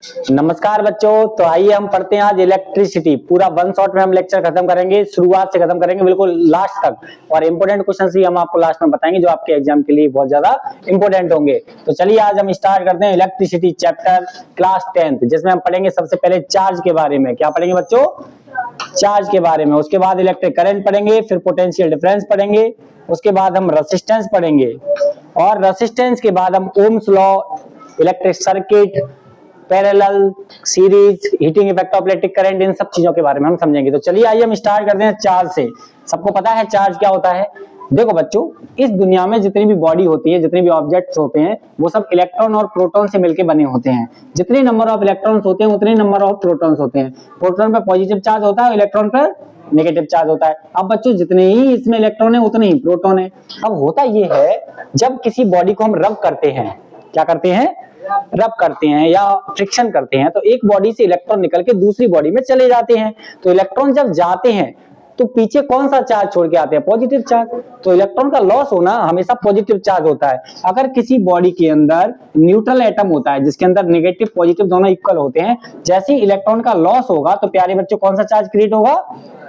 नमस्कार बच्चों, तो आइए हम पढ़ते हैं आज इलेक्ट्रिसिटी। पूरा वन शॉट में हम लेक्चर खत्म करेंगे, शुरुआत से खत्म करेंगे बिल्कुल लास्ट तक। और इंपोर्टेंट क्वेश्चन भी हम आपको लास्ट में बताएंगे जो आपके एग्जाम के लिए बहुत ज्यादा इंपोर्टेंट होंगे। तो चलिए आज हम स्टार्ट करते हैं इलेक्ट्रिसिटी चैप्टर क्लास 10th, जिसमें हम पढ़ेंगे सबसे पहले चार्ज के बारे में। क्या पढ़ेंगे बच्चों? चार्ज के बारे में। उसके बाद इलेक्ट्रिक करंट पढ़ेंगे, फिर पोटेंशियल डिफरेंस पढ़ेंगे, उसके बाद हम रेजिस्टेंस पढ़ेंगे, और रेजिस्टेंस के बाद हम Ohm's law, electric circuit, parallel, series, heating effect of electric current, इन सब चीजों के बारे में हम समझेंगे। तो चलिए आइए हम स्टार्ट करते हैं चार्ज से। सबको पता है चार्ज क्या होता है? देखो बच्चों, इस दुनिया में जितनी भी बॉडी होती है, जितने भी ऑब्जेक्ट्स होते हैं, वो सब इलेक्ट्रॉन और प्रोटॉन से मिलकर बने होते हैं। जितने नंबर ऑफ इलेक्ट्रॉन्स होते हैं उतने नंबर ऑफ प्रोटॉन्स होते हैं। प्रोटॉन पर पॉजिटिव चार्ज होता है, इलेक्ट्रॉन पर नेगेटिव चार्ज होता है। अब बच्चों, जितने ही इसमें इलेक्ट्रॉन है उतने ही प्रोटॉन है। अब होता ये है, जब किसी बॉडी को हम रब करते हैं, क्या करते हैं? रब करते हैं या फ्रिक्शन करते हैं, तो एक बॉडी से इलेक्ट्रॉन निकल के दूसरी बॉडी में चले जाते हैं। तो इलेक्ट्रॉन जब जाते हैं तो पीछे कौन सा चार्ज छोड़ के आते हैं? Positive charge. तो इलेक्ट्रॉन का लॉस होना हमेशा पॉजिटिव चार्ज होता है। अगर किसी बॉडी के अंदर न्यूट्रल एटम होता है जिसके अंदर नेगेटिव पॉजिटिव दोनों इक्वल होते हैं, जैसे ही इलेक्ट्रॉन का लॉस होगा तो प्यारे बच्चों कौन सा चार्ज क्रिएट होगा?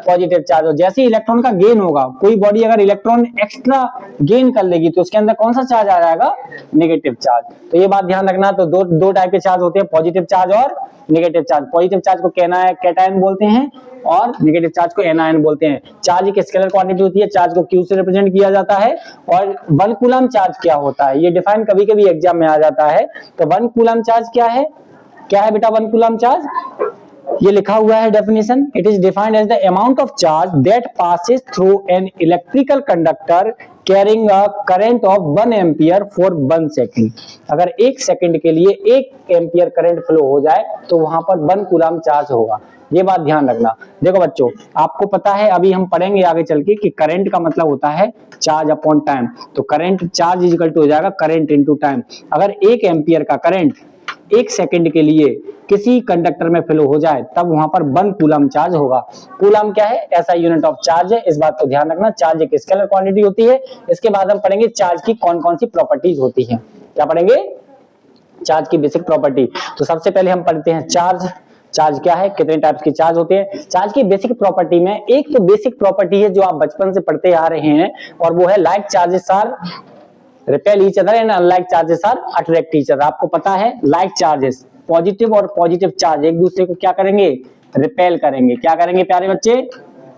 Positive charge. हो जैसे ही इलेक्ट्रॉन का गेन होगा, कोई बॉडी अगर इलेक्ट्रॉन एक्स्ट्रा गेन कर लेगी तो उसके अंदर कौन सा चार्ज आ जाएगा? Negative charge. तो ये बात ध्यान रखना। तो दो टाइप के चार्ज होते हैं, पॉजिटिव चार्ज और नेगेटिव चार्ज। पॉजिटिव चार्ज को कैटायन बोलते हैं और नेगेटिव चार्ज को एनायन बोलते हैं। चार्ज एक स्केलर क्वांटिटी होती है, चार्ज को क्यू से रिप्रेजेंट किया जाता है। और 1 कूलम चार्ज क्या होता है, ये डिफाइन कभी कभी एग्जाम में आ जाता है। तो 1 कूलम चार्ज क्या है? क्या है बेटा 1 कूलम चार्ज? ये लिखा हुआ है definition. It is defined as the amount of charge that passes through an electrical conductor carrying a current of 1 ampere for 1 second. अगर 1 सेकंड के लिए 1 एम्पियर करंट फ्लो हो जाए तो वहां पर 1 कूलम चार्ज होगा। ये बात ध्यान रखना। देखो बच्चों, आपको पता है, अभी हम पढ़ेंगे आगे चल के कि करंट का मतलब होता है चार्ज अपॉन टाइम। तो current charge is equal to हो जाएगा करंट इनटू टाइम। अगर 1 एम्पियर का करंट 1 सेकंड के लिए किसी कंडक्टर में फ्लो हो जाए तब वहां पर 1 कूलम चार्ज होगा। कूलम क्या है? ऐसा यूनिट ऑफ चार्ज है, इस बात को ध्यान रखना। चार्ज एक स्केलर क्वांटिटी होती है। इसके बाद हम पढ़ेंगे चार्ज की कौन कौन सी प्रॉपर्टीज होती हैं। क्या पढ़ेंगे? चार्ज की बेसिक प्रॉपर्टी। तो सबसे पहले हम पढ़ते हैं चार्ज। चार्ज क्या है? कितने टाइप्स की चार्ज होते हैं? चार्ज की बेसिक प्रॉपर्टी में एक तो बेसिक प्रॉपर्टी है जो आप बचपन से पढ़ते आ रहे हैं, और वो है like charges are repel each other and unlike charges are attract each other. आपको पता है लाइक चार्जेस, पॉजिटिव और पॉजिटिव चार्ज एक दूसरे को क्या करेंगे? रिपेल करेंगे। क्या करेंगे प्यारे बच्चे?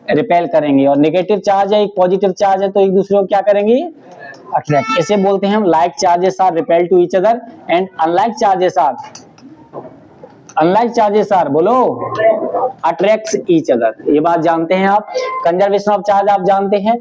रिपेल करेंगे। और नेगेटिव चार्ज है, एक पॉजिटिव चार्ज है, तो एक दूसरे को क्या करेंगे? अट्रैक्ट। इसे बोलते हैं हम like charges are repel to each other and unlike charges are बोलो अट्रैक्ट्स ईच अदर। ये बात जानते हैं आप। कंजर्वेशन ऑफ चार्ज आप जानते हैं,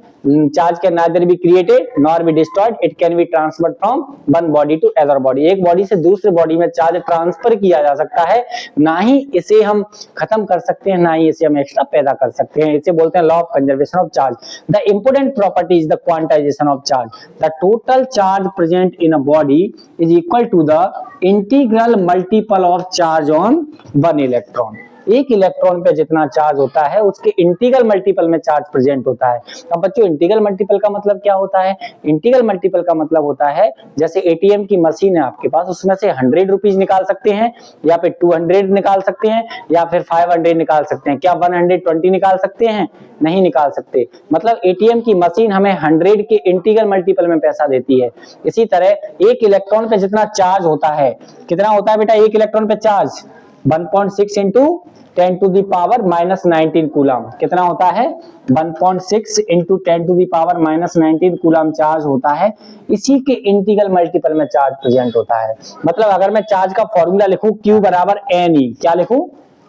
charge can neither be created nor be destroyed, it can be transferred from one body to other body. एक बॉडी से दूसरे बॉडी में चार्ज ट्रांसफर किया जा सकता है, ना ही इसे हम खत्म कर सकते हैं, ना ही इसे हम एक्स्ट्रा पैदा कर सकते हैं। इसे बोलते हैं law of conservation of charge. The important property is the quantisation of charge. The total charge present in a body is equal to the integral multiple of charge on 1 electron. एक electron पे जितना charge होता है उसके integral multiple में charge present होता है। अब बच्चों, इंटीग्रल मल्टीपल का मतलब क्या होता है? इंटीग्रल मल्टीपल का मतलब होता है, जैसे एटीएम की मशीन है आपके पास, उसमें से 100 रुपीज निकाल सकते हैं, या फिर 200 निकाल सकते हैं, या फिर 500 निकाल सकते हैं। क्या 120 निकाल सकते हैं? नहीं निकाल सकते। मतलब एटीएम की मशीन हमें 100 के इंटीग्रल मल्टीपल में पैसा देती है। इसी तरह एक इलेक्ट्रॉन पे जितना चार्ज होता है, कितना होता है बेटा एक इलेक्ट्रॉन पे charge? 1.6 into 10 to the power minus 19 coulomb. कितना होता है? 1.6 into 10 to the power minus 19 coulomb charge होता है। इसी के इंटीग्रल मल्टीपल में चार्ज प्रेजेंट होता है। मतलब अगर मैं चार्ज का फॉर्मूला लिखूं Q बराबर NE, क्या लिखूं?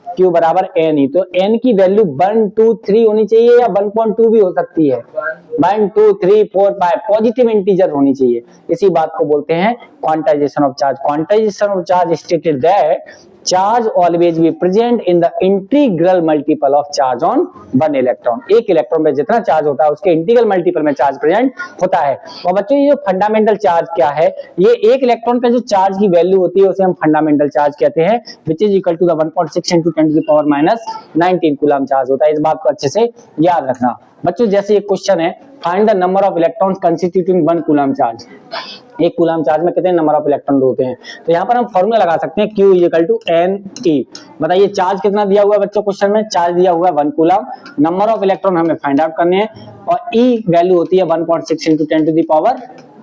Q बराबर NE, तो N की वैल्यू 1, 2, 3 होनी चाहिए, या 1.2 भी हो सकती है। 1, 2, 3, 4, 5 पॉजिटिव इंटीजर होनी चाहिए। इसी बात को बोलते हैं quantization of charge. Quantization of charge stated that charge always be present in the integral multiple of charge on 1 electron. एक इलेक्ट्रॉन में जितना चार्ज होता है उसके इंटीग्रल मल्टीपल में चार्ज प्रेजेंट होता है। और बच्चों, ये जो फंडामेंटल चार्ज क्या है? ये एक इलेक्ट्रॉन पे जो चार्ज की वैल्यू होती है उसे हम फंडामेंटल चार्ज कहते हैं, which is equal to the 1.6 into 10 to the power minus 19 coulomb charge होता है। इस बात को अच्छे से याद रखना। बच्चों, जैसे एक क्वेश्चन है, find the number of electrons constituting 1 coulomb charge. एक कूलम चार्ज में कितने नंबर ऑफ इलेक्ट्रॉन होते हैं। तो यहाँ पर हम फॉर्मूला लगा सकते हैं Q इक्वल टू NE। बताइए चार्ज कितना दिया हुआ है बच्चों, क्वेश्चन में चार्ज दिया हुआ है 1 कूलम, नंबर ऑफ इलेक्ट्रॉन हमें फाइंड आउट करने हैं और E वैल्यू होती है 1.6 into 10 to the power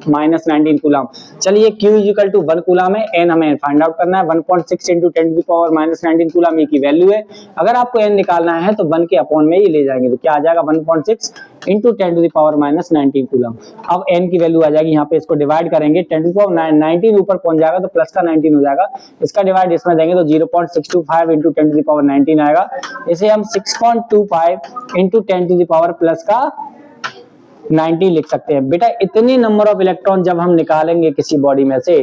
-19 coulomb. चलिए Q इक्वल टू 1 कूलम है, N हमें फाइंड आउट करना है, 1.6 into 10 to the power -19 coulomb E की वैल्यू है। अगर आपको N निकालना है तो 1 के अपॉन में ही ले जाएंगे, तो क्या आ जाएगा 1.6 into 10 to the power -19 coulomb. अब N की वैल्यू आ जाएगी, यहाँ पे इसको डिवाइड करेंगे, 10 टू द पावर 19 ऊपर पहुंच जाएगा तो प्लस का 19 हो जाएगा, इसका डिवाइड इसमें देंगे तो 0.625 इंटू 10 टू द पावर 19 आएगा। इसे हम 6.25 into 10 to the power plus का 90 लिख सकते हैं। बेटा इतने नंबर ऑफ इलेक्ट्रॉन जब हम निकालेंगे किसी बॉडी में से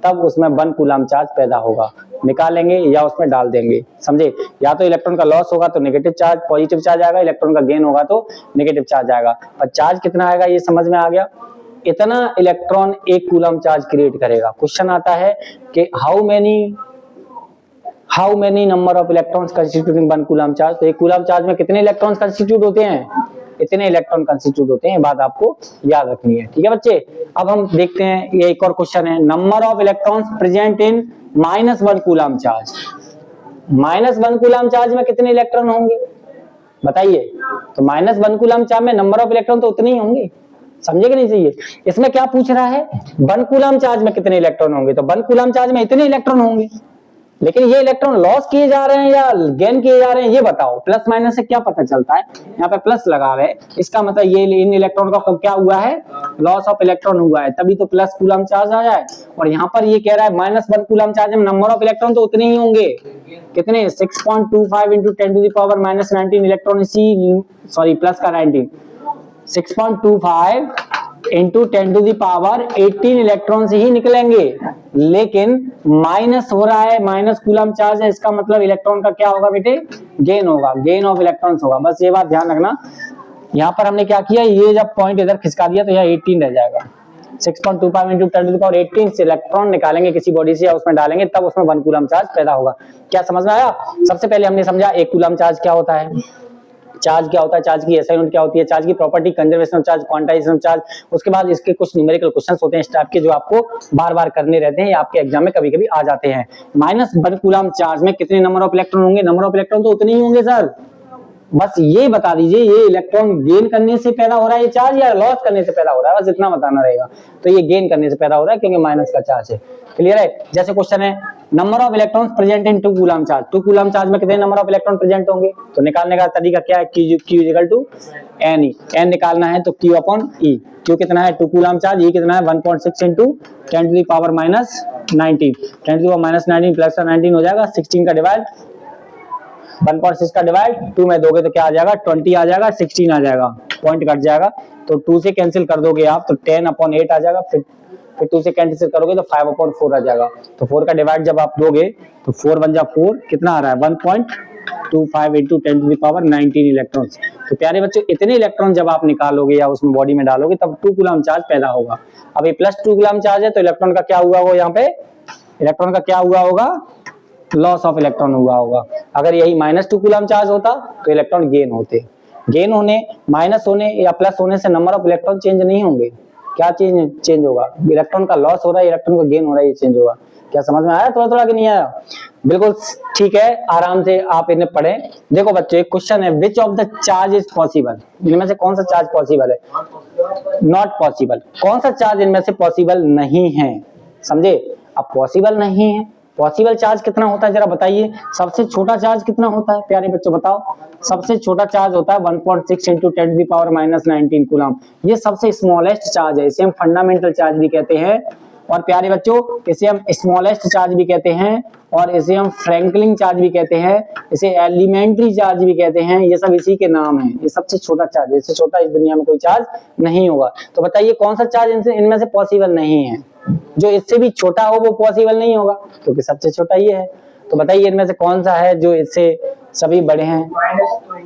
तब उसमें 1 कूलम चार्ज पैदा होगा, निकालेंगे या उसमें डाल देंगे, समझे। या तो इलेक्ट्रॉन का लॉस होगा तो नेगेटिव चार्ज, पॉजिटिव चार्ज आएगा, इलेक्ट्रॉन का गेन होगा तो नेगेटिव चार्ज आएगा। और चार्ज कितना आएगा ये समझ में आ गया, इतना इलेक्ट्रॉन 1 कूलम चार्ज क्रिएट करेगा। क्वेश्चन आता है कि how many number of electrons constituting 1 coulomb charge. तो 1 कूलम चार्ज में कितने इलेक्ट्रॉन्स कंस्टिट्यूट होते हैं, इतने इलेक्ट्रॉन कंस्टिट्यूट होते हैं, ये बात आपको याद रखनी है, ठीक है बच्चे। अब हम देखते हैं, ये एक और क्वेश्चन है, number of electrons present in -1 coulomb charge. -1 coulomb charge में कितने इलेक्ट्रॉन होंगे बताइए। तो -1 कूलम चार्ज में नंबर ऑफ इलेक्ट्रॉन तो उतने ही होंगे, समझे कि नहीं चाहिए। इसमें क्या पूछ रहा है, 1 कूलम चार्ज में कितने इलेक्ट्रॉन होंगे, तो 1 कूलम चार्ज में इतने इलेक्ट्रॉन होंगे, लेकिन ये इलेक्ट्रॉन लॉस किए जा रहे हैं या गेन किए जा रहे हैं ये बताओ। प्लस माइनस से क्या पता चलता है, यहाँ पे प्लस लगा रहे हैं, इसका मतलब ये इन इलेक्ट्रॉन का क्या हुआ है, लॉस ऑफ इलेक्ट्रॉन हुआ है, तभी तो प्लस कूलम चार्ज आ जाए। और यहाँ पर ये कह रहा है -1 कूलम चार्ज में नंबर ऑफ इलेक्ट्रॉन तो उतने ही होंगे, कितने 6.25 into 10 to the power -19 electron, sorry plus का 19, 6.25 into 10 to the power 18 electron से ही निकलेंगे, लेकिन माइनस हो रहा है, माइनस कूलम चार्ज है, इसका मतलब इलेक्ट्रॉन का क्या होगा बेटे, गेन होगा, गेन ऑफ इलेक्ट्रॉन्स होगा। बस ये बात ध्यान रखना। यहाँ पर हमने क्या किया, ये जब पॉइंट इधर खिसका दिया तो यहाँ 18 रह जाएगा, 6.25 इंटू 10 टू दी पावर 18 से इलेक्ट्रॉन निकालेंगे किसी बॉडी से या उसमें डालेंगे तब उसमें 1 कूलम चार्ज पैदा होगा। क्या समझ में आया। सबसे पहले हमने समझा 1 कूलम चार्ज क्या होता है, चार्ज क्या होता है, चार्ज की एसआई यूनिट क्या होती है, चार्ज की property, conservation of charge, quantization of charge. उसके बाद इसके कुछ न्यूमेरिकल क्वेश्चंस होते हैं इस टाइप के जो आपको बार बार करने रहते हैं, या आपके एग्जाम में कभी कभी आ जाते हैं। -1 कूलम चार्ज में कितने नंबर ऑफ इलेक्ट्रॉन होंगे, नंबर ऑफ इलेक्ट्रॉन तो उतने ही होंगे सर, बस ये बता दीजिए ये इलेक्ट्रॉन गेन करने से पैदा हो रहा है ये चार्ज या लॉस करने से पैदा हो रहा है, बस इतना बताना रहेगा। तो ये गेन करने से पैदा हो रहा है क्योंकि माइनस का चार्ज है। क्लियर है। जैसे क्वेश्चन है number of electrons present in 2 coulomb charge, 2 coulomb charge में कितने नंबर ऑफ इलेक्ट्रॉन प्रेजेंट होंगे, तो निकालने का तरीका क्या है, Q equal to NE, N निकालना है तो Q अपॉन E। Q कितना है 2 कूलम चार्ज, E कितना है 1.6 into 10 to the power -19, 10 to the power -19 plus का 19 हो जाएगा, 16 का डिवाइड 1.6 का डिवाइड 2 में दोगे तो क्या आ जाएगा 20 आ जाएगा, 16 आ जाएगा, पॉइंट कट जाएगा तो 2 से कैंसिल कर दोगे आप तो 10/8 आ जाएगा, फिर 2 से कैंसिल करोगे तो 5/4 आ जाएगा। तो 4 का डिवाइड जब आप दोगे तो 4 1 जा 4 कितना आ रहा है 1.25 into 10 to the power 19 electrons. तो प्यारे बच्चों इतने इलेक्ट्रॉन जब आप निकालोगे या उसमें बॉडी में डालोगे तब 2 कूलम चार्ज पैदा होगा। अब ये +2 कूलम चार्ज है तो इलेक्ट्रॉन का क्या हुआ, वो यहाँ पे इलेक्ट्रॉन का क्या हुआ होगा, लॉस ऑफ इलेक्ट्रॉन हुआ होगा। अगर यही -2 कूलम चार्ज होता तो इलेक्ट्रॉन गेन होते, गेन होने, माइनस होने या प्लस होने से नंबर ऑफ इलेक्ट्रॉन चेंज नहीं होंगे। क्या चेंज होगा, इलेक्ट्रॉन का लॉस हो रहा है, इलेक्ट्रॉन का गेन हो रहा है, ये चेंज होगा। क्या समझ में आया थोड़ा थोड़ा कि नहीं आया, बिल्कुल ठीक है, आराम से आप इन्हें पढ़ें। देखो बच्चों एक क्वेश्चन है, which of the charge is possible, इनमें से कौन सा चार्ज पॉसिबल है, नॉट पॉसिबल। कौन सा चार्ज इनमें से पॉसिबल नहीं है, समझे। अब पॉसिबल नहीं है, पॉसिबल चार्ज कितना होता है जरा बताइए, सबसे छोटा चार्ज कितना होता है प्यारे बच्चों बताओ, सबसे छोटा चार्ज होता है 1.6 into 10 to the power -19 coulomb, ये सबसे स्मॉलेस्ट चार्ज है, इसे हम फंडामेंटल चार्ज भी कहते हैं, और प्यारे बच्चों इसे हम स्मॉलेस्ट चार्ज भी कहते हैं, और इसे हम फ्रैंकलिन चार्ज भी कहते हैं, इसे एलिमेंट्री चार्ज भी कहते हैं, ये सब इसी के नाम है। ये सबसे छोटा चार्ज है, इससे छोटा इस दुनिया में कोई चार्ज नहीं होगा। तो बताइए कौन सा चार्ज इनमें से पॉसिबल नहीं है, जो इससे भी छोटा हो वो पॉसिबल नहीं होगा क्योंकि सबसे छोटा ये है। तो बताइए इनमें से कौन सा है जो इससे सभी बड़े हैं,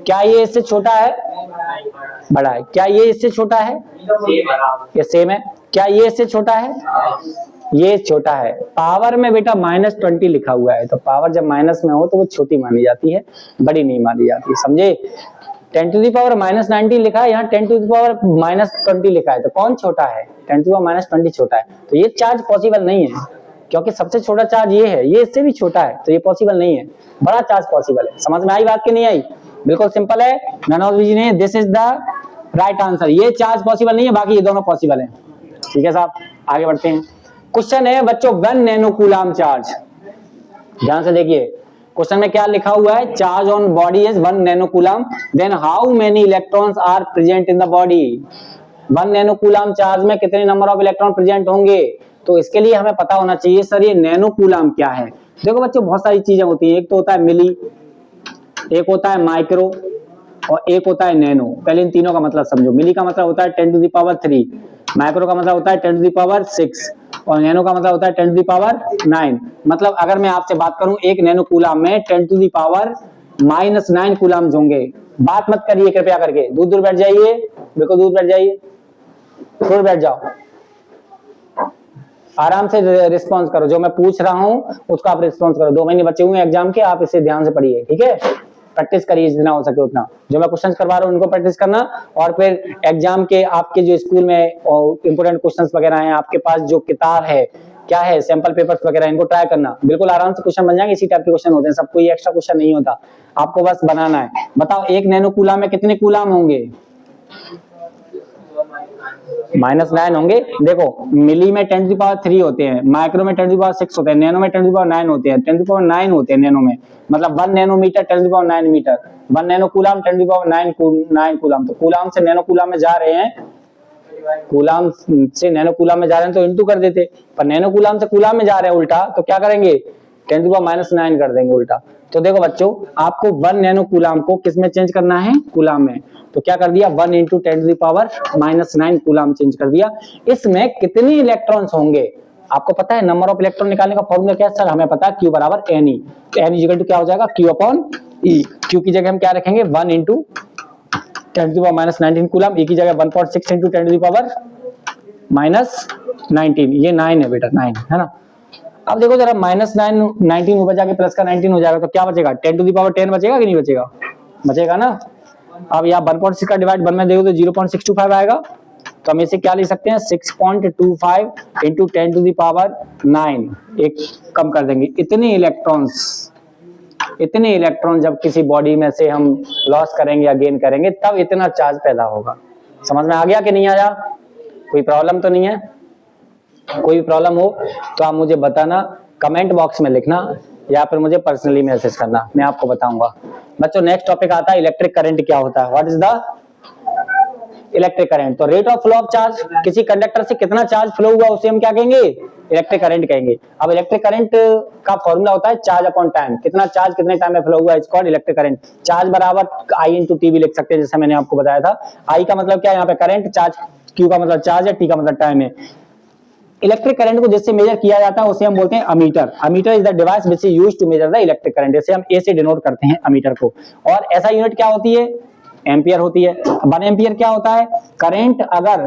क्या ये इससे छोटा है, बड़ा है, क्या ये इससे छोटा है, ये सेम है, क्या ये इससे छोटा है, ये छोटा है। पावर में बेटा -20 लिखा हुआ है, तो पावर जब माइनस में हो तो वो छोटी मानी जाती है, बड़ी नहीं मानी जाती, समझे। 10 टू द पावर माइनस 19 लिखा है, यहाँ 10 टू द पावर माइनस 20 लिखा है, तो कौन छोटा है? 10 टू द पावर माइनस 20 छोटा है, तो ये चार्ज पॉसिबल नहीं है, क्योंकि सबसे छोटा चार्ज ये है, ये इससे भी छोटा है, तो ये पॉसिबल नहीं है। बड़ा चार्ज पॉसिबल है। समझ में आई बात कि नहीं आई? बिल्कुल सिंपल है, नन ऑफ दीज नहीं, this is the right answer. ये चार्ज पॉसिबल नहीं है, बाकी ये दोनों पॉसिबल है। ठीक है साहब, आगे बढ़ते हैं। क्वेश्चन है बच्चों 1 नैनो कूलम चार्ज। ध्यान से देखिए, क्वेश्चन में क्या लिखा हुआ है? Charge on body is 1 nano coulomb, then how many electrons are present in the body. 1 nano coulomb charge में कितने नंबर ऑफ इलेक्ट्रॉन प्रेजेंट होंगे? तो इसके लिए हमें पता होना चाहिए सर ये नैनो कूलम क्या है। देखो बच्चों, बहुत सारी चीजें होती हैं, एक तो होता है मिली, एक होता है माइक्रो, और एक होता है नैनो। पहले इन तीनों का मतलब समझो। मिली का मतलब होता है 10 टू द पावर 3, माइक्रो का मतलब होता है 10 टू द पावर 6, और नैनो का मतलब होता है 10 टू द पावर 9। मतलब अगर मैं आपसे बात करूं, एक नैनो कूलम में 10 टू द पावर -9 कूलम्स होंगे। बात मत करिए कृपया करके, दूर दूर बैठ जाइए, बिल्कुल दूर बैठ जाइए, दूर बैठ जाओ, आराम से रिस्पॉन्स करो। जो मैं पूछ रहा हूं उसका आप रिस्पॉन्स करो। 2 महीने बचे हुए हैं एग्जाम के, आप इसे ध्यान से पढ़िए, ठीक है? प्रैक्टिस करिए जितना हो सके उतना। जो मैं क्वेश्चंस करवा रहा हूं उनको प्रैक्टिस करना, और फिर एग्जाम के आपके जो स्कूल में इंपोर्टेंट क्वेश्चंस वगैरह हैं, आपके पास जो किताब है, क्या है, सैंपल पेपर्स वगैरह, इनको ट्राई करना। बिल्कुल आराम से क्वेश्चन बन जाएंगे। इसी टाइप के क्वेश्चन होते हैं, सब कोई एक्स्ट्रा क्वेश्चन नहीं होता, आपको बस बनाना है। बताओ एक नैनो कूलम में कितने कूलम होंगे? -9 होंगे। देखो मिली में 10 टू द पावर 3 होते हैं, माइक्रो में 10 टू द पावर 6 होते हैं, नैनो में 10 टू द पावर 9 होते हैं, 10 टू द पावर 9 होते हैं नैनो में। मतलब 1 nanometre 10 to the power 9 metre, 1 nano coulomb 10 to the power 9 coulomb. तो कूलम से नैनो कूलम में जा रहे हैं, कूलम से नैनो कूलम में जा रहे हैं तो इंटू कर देते, पर नैनो कूलम से कूलम में जा रहे हैं उल्टा, तो क्या करेंगे? 10 टू द पावर -9 कर देंगे उल्टा। तो देखो बच्चों, आपको 1 नैनो कूलम को किस में चेंज करना है? कूलम में। तो क्या कर दिया? 1 into 10 to the power -9 coulomb change कर दिया। इसमें कितने इलेक्ट्रॉन्स होंगे? आपको पता है नंबर ऑफ इलेक्ट्रॉन निकालने का फॉर्मूला क्या है? सर हमें पता है Q बराबर Ne। तो Ne इक्वल टू क्या हो जाएगा? Q upon E। Q की जगह हम क्या रखेंगे? 1 into 10 to the power -19 coulomb, E की जगह 1.6 इंटू 10 टू द पावर -19। ये 9 है बेटा, 9 है ना। अब देखो जरा, -9 19 ऊपर जाके प्लस का 19 हो जाएगा, तो क्या बचेगा? 10 टू द पावर 10 बचेगा कि नहीं बचेगा? बचेगा ना। अब यहाँ 1.6 का डिवाइड 1 में देखो तो 0.625 आएगा, तो हम इसे क्या लिख सकते हैं? 6.25 इंटू 10 टू द पावर 9। एक कम कर देंगे। इतने इलेक्ट्रॉन जब किसी बॉडी में से हम लॉस करेंगे या गेन करेंगे, तब इतना चार्ज पैदा होगा। समझ में आ गया कि नहीं आया? कोई प्रॉब्लम तो नहीं है? कोई प्रॉब्लम हो तो आप मुझे बताना, कमेंट बॉक्स में लिखना, या फिर मुझे पर्सनली मैसेज करना, मैं आपको बताऊंगा। बच्चों नेक्स्ट टॉपिक आता है इलेक्ट्रिक करंट क्या होता है। What is the electric current? तो rate of flow of charge, किसी कंडक्टर से कितना चार्ज फ्लो हुआ उसे हम क्या कहेंगे? इलेक्ट्रिक करंट कहेंगे। अब इलेक्ट्रिक करंट का फॉर्मूला होता है चार्ज अपॉन टाइम। कितना चार्ज कितने टाइम में फ्लो हुआ, it's called electric current. Charge बराबर I इंटू टी भी लिख सकते हैं, जैसे मैंने आपको बताया था। I का मतलब क्या है यहाँ पे? करंट। चार्ज, Q का मतलब चार्ज है, T का मतलब टाइम है। इलेक्ट्रिक करंट को जिससे मेजर किया जाता है उसे हम बोलते हैं ammeter. Ammeter is the device which is used to measure the electric current. जैसे हम ए से डिनोट करते हैं अमीटर को। और ऐसा यूनिट क्या होती है? एम्पियर होती है। 1 एम्पियर क्या होता है? करंट। अगर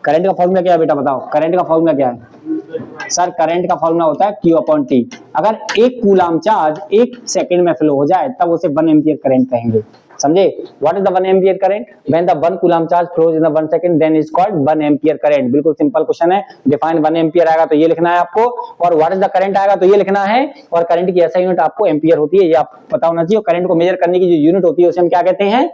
करंट का फॉर्मूला क्या है बेटा बताओ? करंट का फॉर्मूला क्या है सर? करंट का फॉर्मूला होता है Q अपॉन T। अगर 1 कूलम चार्ज 1 सेकंड में फ्लो हो जाए तब उसे 1 एम्पियर करंट कहेंगे। समझे? What is the 1 ampere current? When the 1 coulomb charge flows in the 1 second then is called 1 ampere current. बिल्कुल सिंपल क्वेश्चन है। डिफाइन 1 एम्पियर आएगा तो ये लिखना है आपको, और व्हाट इज द करंट आएगा तो ये लिखना है, और करंट की ऐसा यूनिट आपको एम्पियर होती है, ये आप पता होना चाहिए। करंट को मेजर करने की जो यूनिट होती है उसे हम क्या कहते हैं?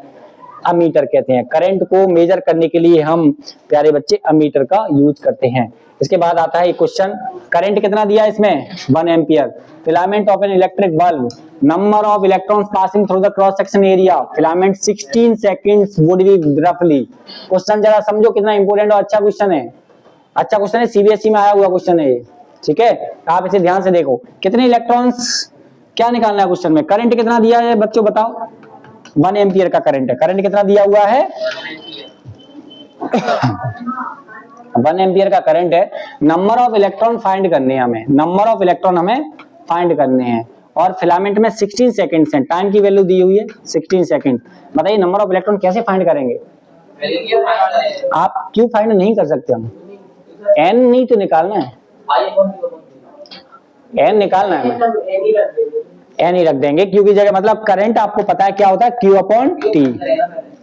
अमीटर कहते हैं। करंट को मेजर करने के लिए हम प्यारे बच्चे अमीटर का यूज करते हैं। इसके बाद आता है क्वेश्चन, करंट कितना दिया है इसमें? 1 ampere. Filament of an electric bulb, number of electrons passing through the cross section area, filament 16 seconds would be रफली। क्वेश्चन जरा समझो कितना इंपॉर्टेंट और अच्छा क्वेश्चन है। अच्छा क्वेश्चन है, सीबीएसई में आया हुआ क्वेश्चन है ये, ठीक है? आप इसे ध्यान से देखो। कितने इलेक्ट्रॉन्स क्या निकालना है क्वेश्चन में? करंट कितना दिया है बच्चों बताओ? 1 एम्पियर का करंट है। करंट कितना दिया हुआ है? 1 एम्पियर का करंट है। नंबर ऑफ इलेक्ट्रॉन फाइंड करने हैं हमें, नंबर ऑफ इलेक्ट्रॉन हमें फाइंड करने हैं। और फिलामेंट में 16 सेकंड्स हैं, टाइम की वैल्यू दी हुई है 16 सेकंड। बताइए नंबर ऑफ इलेक्ट्रॉन कैसे फाइंड करेंगे? आप क्यों फाइंड नहीं कर सकते? हम एन नहीं तो निकालना है, एन निकालना है हमें। एन ही रख देंगे, क्यू की जगह, मतलब करंट आपको पता है क्या होता है, क्यू अपॉन टी,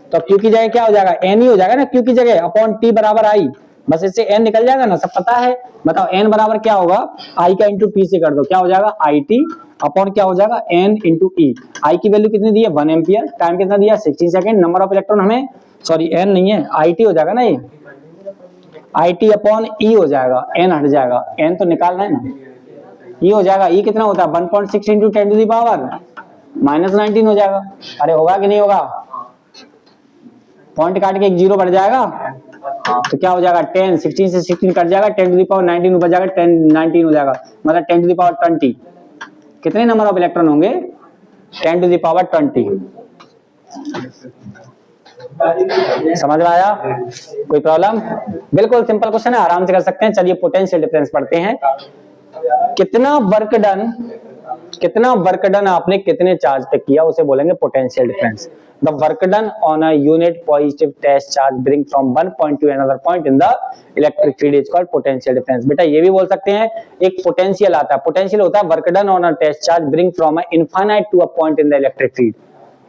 तो क्यू की जगह क्या हो जाएगा, एन ही हो जाएगा ना, क्यू की जगह अपॉन टी बराबर आई, बस इससे एन निकल जाएगा ना, सब पता है। बताओ एन बराबर क्या होगा, आई का इंटू टी से कर दो, क्या हो जाएगा आई टी अपॉन क्या हो जाएगा एन इंटू ई। आई की वैल्यू कितनी दी है 1 एम्पियर, टाइम कितना दिया 16 सेकंड, नंबर ऑफ इलेक्ट्रॉन हमें, सॉरी एन नहीं है आई टी हो जाएगा ना, ये आई टी अपॉन ई हो जाएगा, एन हट जाएगा, एन तो निकालना है ना, ई हो जाएगा, ई कितना होता है 1.6 इंटू 10 टू द पावर -19 हो जाएगा। अरे होगा कि नहीं होगा, पॉइंट काट के एक जीरो बढ़ जाएगा, तो क्या हो जाएगा 10, 16 से 16 कट जाएगा, 10 टू द पावर 19 ऊपर जाएगा, 10 19 हो जाएगा, मतलब 10 टू द पावर 20। कितने नंबर ऑफ इलेक्ट्रॉन होंगे 10 टू द पावर 20। समझ में आया, कोई प्रॉब्लम? बिल्कुल सिंपल क्वेश्चन है, आराम से कर सकते हैं। चलिए पोटेंशियल डिफरेंस पढ़ते हैं। कितना वर्क डन आपने कितने चार्ज पे किया उसे बोलेंगे potential difference. The work done on a unit positive test charge bring from one point to another point in the electric field is called potential difference. बेटा ये भी बोल सकते हैं, एक पोटेंशियल आता है, पोटेंशियल होता है work done on a test charge bring from a infinite to a point in the electric field.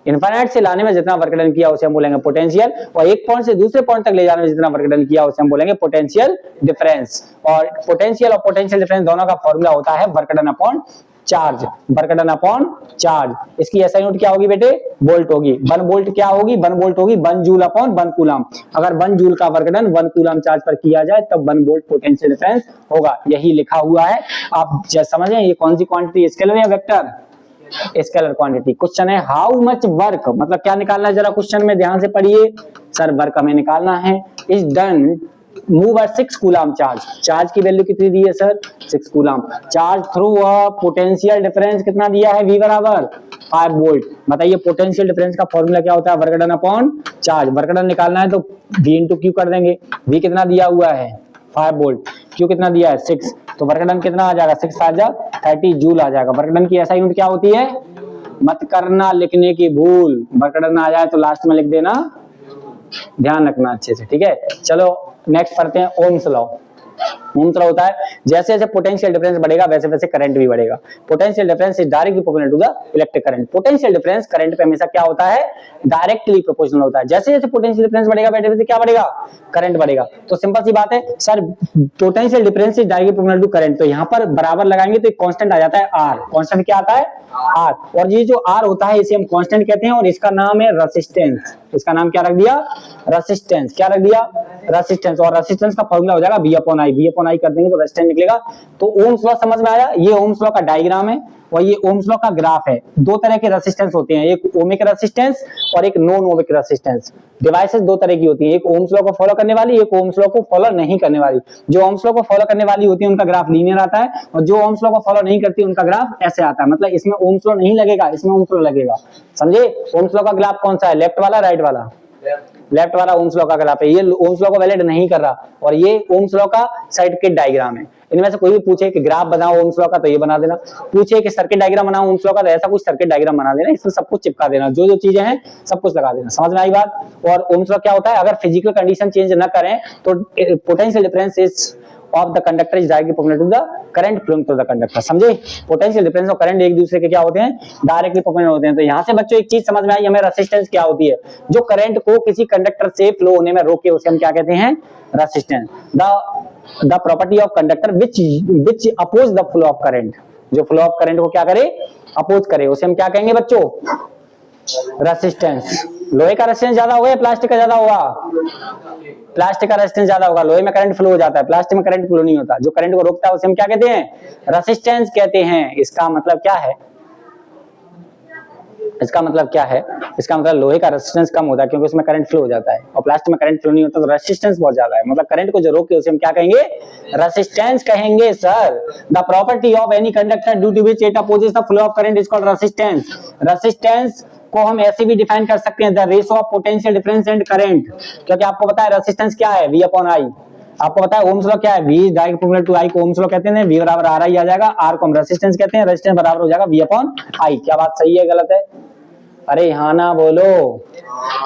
Infinite से लाने में जितना वर्क डन किया उसे हम बोलेंगे पोटेंशियल, और एक पॉइंट से दूसरे पॉइंट तक ले जाने में जितना वर्क डन किया उसे हम बोलेंगे पोटेंशियल डिफरेंस। और पोटेंशियल और पोटेंशियल डिफरेंस दोनों का फॉर्मूला होता है work done upon charge, work done upon charge. इसकी एसआई यूनिट क्या होगी बेटे, वोल्ट होगी। 1 वोल्ट क्या होगी, 1 वोल्ट होगी 1 जूल अपॉन 1 कूलम। अगर 1 जूल का वर्क डन 1 कूलम चार्ज पर किया जाए तब 1 वोल्ट पोटेंशियल डिफरेंस होगा, यही लिखा हुआ है। आप समझें ये कौन सी क्वांटिटी, स्केलर या वेक्टर, स्केलर क्वांटिटी। क्वेश्चन है हाउ मच वर्क, मतलब क्या निकालना है, जरा क्वेश्चन में ध्यान से पढ़िए। सर वर्क हमें निकालना है, is done move a 6 coulomb charge, charge की वैल्यू कितनी दी है sir 6 coulomb, charge through a potential difference कितना दिया है V बराबर 5 वोल्ट। बताइए पोटेंशियल डिफरेंस का फॉर्मूला क्या होता है, work done upon charge. Work done निकालना है तो V इंटू क्यू कर देंगे, V कितना दिया हुआ है 5 वोल्ट, क्यू कितना दिया है 6, तो वर्क डन कितना आ जाएगा 6 5 जा 30 जूल आ जाएगा। वर्क डन की ऐसा यूनिट क्या होती है, मत करना लिखने की भूल, वर्क डन आ जाए तो लास्ट में लिख देना, ध्यान रखना अच्छे से, ठीक है। चलो नेक्स्ट पढ़ते हैं ओम्स लॉ। ओम्स लॉ होता है जैसे जैसे पोटेंशियल डिफरेंस बढ़ेगा वैसे वैसे करंट भी बढ़ेगा। Potential difference is directly proportional to the electric current. Potential difference current पे हमेशा क्या होता है, डायरेक्टली प्रोपोर्शनल होता है। जैसे जैसे पोटेंशियल डिफरेंस बढ़ेगा वैसे वैसे क्या बढ़ेगा, करंट बढ़ेगा। तो सिंपल सी बात है sir, potential difference is directly proportional to current, तो यहाँ पर बराबर लगाएंगे तो एक कांस्टेंट आ जाता है आर। कांस्टेंट क्या आता है आर, और ये जो आर होता है इसे हम कांस्टेंट कहते हैं और इसका नाम है रेजिस्टेंस। इसका नाम क्या रख दिया, रेजिस्टेंस। क्या रख दिया, रेजिस्टेंस। और रेजिस्टेंस का फॉर्मूला हो जाएगा V upon I, V upon I कर देंगे तो रेजिस्टेंस निकलेगा। तो ओम्स लॉ समझ में आया, ये ओम्स लॉ का डायग्राम है और ये ओम्स लॉ का ग्राफ है। दो तरह के रेजिस्टेंस होते हैं, एक ओमिक रेजिस्टेंस और एक नॉन ओमिक रेजिस्टेंस। डिवाइसेस दो तरह की होती हैं, एक ओम्स लॉ को फॉलो करने वाली, एक ओम्स लॉ को फॉलो नहीं करने वाली। जो ओम्स लॉ को फॉलो करने वाली होती है उनका ग्राफ लीनियर आता है, और जो ओम्स लॉ को फॉलो नहीं करती उनका ग्राफ ऐसे आता है। मतलब इसमें ओम्स लॉ नहीं लगेगा, इसमें ओम्स लॉ लगेगा। समझे, ओम्स लॉ का ग्राफ कौन सा है, लेफ्ट वाला राइट वाला, लेफ्ट वाला ओम्स लॉ का ग्राफ है। ये ओम्स लॉ को वैलिड नहीं कर रहा और ये ओम्स लॉ का सर्किट डायग्राम है। इनमें से कोई भी पूछे कि ग्राफ बनाओ ओम्स लॉ का तो ये बना देना, पूछे कि सर्किट डायग्राम बनाओ ओम्स लॉ का तो ऐसा कुछ सर्किट डायग्राम बना देना, इसमें सब कुछ चिपका देना, जो जो चीजें हैं सब कुछ लगा देना। समझ में आई बात। और ओम्स लॉ क्या होता है, अगर फिजिकल कंडीशन चेंज न करें तो potential difference is of the conductor is directly proportional to the current flowing through the conductor। समझे, पोटेंशियल डिफरेंस और करंट एक दूसरे के क्या होते हैं, डायरेक्टली प्रोपोर्शनल होते हैं। तो यहाँ से बच्चों एक चीज समझ में आई हमें, रेजिस्टेंस क्या होती है, जो करंट को किसी कंडक्टर से फ्लो होने में रोके उसे हम क्या कहते हैं, resistance. The property of conductor which oppose the flow of current, जो फ्लो ऑफ करंट को क्या करे, अपोज करे, उसे हम क्या कहेंगे बच्चों, रेजिस्टेंस। लोहे का रेजिस्टेंस ज्यादा होगा या प्लास्टिक का ज्यादा होगा, प्लास्टिक का रेजिस्टेंस ज्यादा होगा। लोहे में करंट फ्लो हो जाता है, प्लास्टिक में करंट फ्लो नहीं होता। जो करंट को रोकता है उसे हम क्या कहते हैं, रेजिस्टेंस कहते हैं। इसका मतलब क्या है, इसका मतलब क्या है, इसका मतलब लोहे का रेजिस्टेंस कम होता है क्योंकि उसमें करंट फ्लो हो जाता है, और प्लास्टिक में करंट फ्लो नहीं होता तो रेजिस्टेंस बहुत ज्यादा है। मतलब करंट को जो रोके उसे हम क्या कहेंगे, रेजिस्टेंस कहेंगे sir. The property of any conductor due to which it opposes the flow of current is called resistance. Resistance को हम ऐसे भी डिफाइन कर सकते हैं, the ratio of potential difference and current. क्योंकि आपको पता है रेजिस्टेंस क्या है, V अपॉन आई। आपको पता है ओम्स लॉ क्या है, V direct proportional to I को ओम्स लॉ कहते हैं, V बराबर आर आई आ जाएगा, R को हम रेजिस्टेंस कहते हैं, रेजिस्टेंस बराबर हो जाएगा V अपॉन आई। क्या बात सही है गलत है, अरे हाँ ना बोलो,